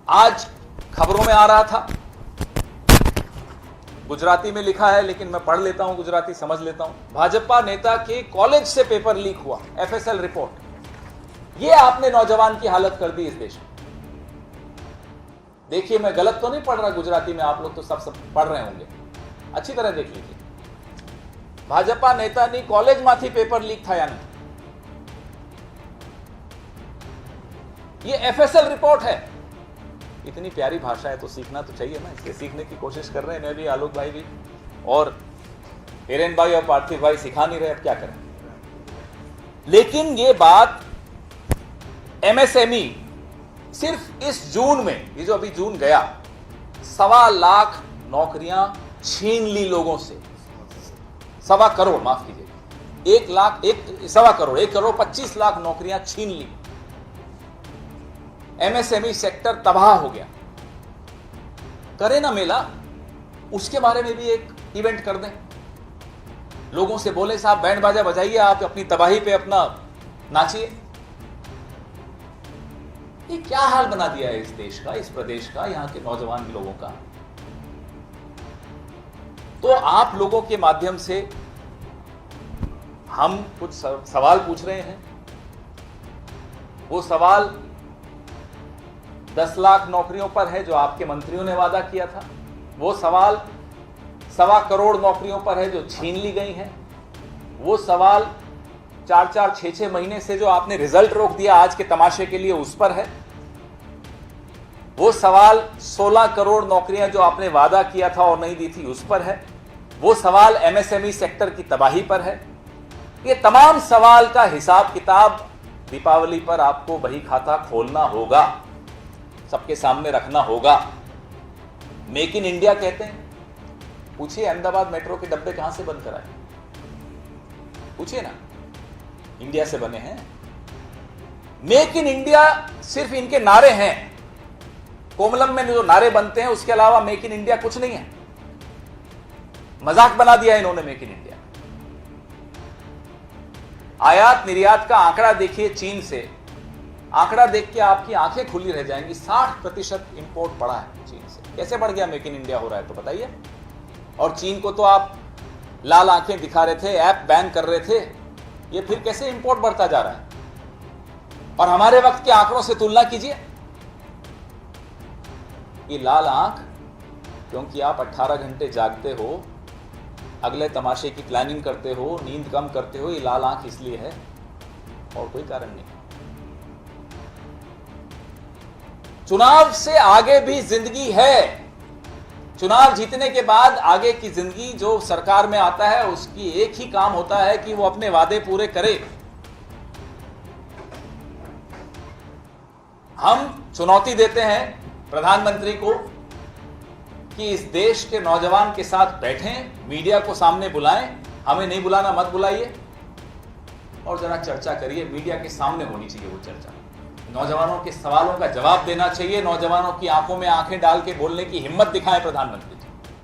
आज खबरों में आ रहा था, गुजराती में लिखा है लेकिन मैं पढ़ लेता हूं, गुजराती समझ लेता हूं। भाजपा नेता के कॉलेज से पेपर लीक हुआ, एफएसएल रिपोर्ट। यह आपने नौजवान की हालत कर दी इस देश में। देखिए, मैं गलत तो नहीं पढ़ रहा गुजराती में, आप लोग तो सब पढ़ रहे होंगे, अच्छी तरह देख लीजिए। भाजपा नेता ने कॉलेज माथी पेपर लीक था या नहीं, ये एफएसएल रिपोर्ट है। इतनी प्यारी भाषा है तो सीखना तो चाहिए ना, इसलिए सीखने की कोशिश कर रहे हैं। मैं भी, आलोक भाई भी, और हिरेन भाई और पार्थिव भाई सिखा नहीं रहे, अब क्या करें। लेकिन ये बात एमएसएमई सिर्फ इस जून में, ये जो अभी जून गया, 1.25 लाख नौकरियां छीन ली लोगों से। 1.25 करोड़, माफ कीजिए, 1 करोड़ 25 लाख नौकरियां छीन ली। एमएसएमई सेक्टर तबाह हो गया। करें ना मेला, उसके बारे में भी एक इवेंट कर दें, लोगों से बोले साहब बैंड बाजा बजाइए, आप अपनी तबाही पे अपना नाचिए। ये क्या हाल बना दिया है इस देश का, इस प्रदेश का, यहां के नौजवान लोगों का। तो आप लोगों के माध्यम से हम कुछ सवाल पूछ रहे हैं। वो सवाल 10 लाख नौकरियों पर है जो आपके मंत्रियों ने वादा किया था। वो सवाल 1.25 करोड़ नौकरियों पर है जो छीन ली गई हैं। वो सवाल 4-4, 6-6 महीने से जो आपने रिजल्ट रोक दिया आज के तमाशे के लिए, उस पर है। वो सवाल 16 करोड़ नौकरियां जो आपने वादा किया था और नहीं दी थी, उस पर है। वो सवाल एमएसएमई सेक्टर की तबाही पर है। ये तमाम सवाल का हिसाब किताब दीपावली पर आपको बही खाता खोलना होगा, सबके सामने रखना होगा। मेक इन इंडिया कहते हैं, पूछिए अहमदाबाद मेट्रो के डब्बे कहां से बन कर आए, पूछिए ना, इंडिया से बने हैं। मेक इन इंडिया सिर्फ इनके नारे हैं, कोमलम में जो नारे बनते हैं उसके अलावा मेक इन इंडिया कुछ नहीं है। मजाक बना दिया इन्होंने मेक इन इंडिया। आयात निर्यात का आंकड़ा देखिए चीन से, आंकड़ा देख के आपकी आंखें खुली रह जाएंगी। 60% इंपोर्ट बढ़ा है चीन से। कैसे बढ़ गया, मेक इन इंडिया हो रहा है तो बताइए। और चीन को तो आप लाल आंखें दिखा रहे थे, ऐप बैन कर रहे थे, ये फिर कैसे इंपोर्ट बढ़ता जा रहा है। और हमारे वक्त के आंकड़ों से तुलना कीजिए। ये लाल आंख क्योंकि आप 18 घंटे जागते हो, अगले तमाशे की प्लानिंग करते हो, नींद कम करते हो, ये लाल आंख इसलिए है, और कोई कारण नहीं। चुनाव से आगे भी जिंदगी है। चुनाव जीतने के बाद आगे की जिंदगी, जो सरकार में आता है उसकी एक ही काम होता है कि वो अपने वादे पूरे करे। हम चुनौती देते हैं प्रधानमंत्री को कि इस देश के नौजवान के साथ बैठें, मीडिया को सामने बुलाएं, हमें नहीं बुलाना मत बुलाइए, और जरा चर्चा करिए। मीडिया के सामने होनी चाहिए वो चर्चा, नौजवानों के सवालों का जवाब देना चाहिए, नौजवानों की आंखों में आंखें डाल के बोलने की हिम्मत दिखाएं प्रधानमंत्री।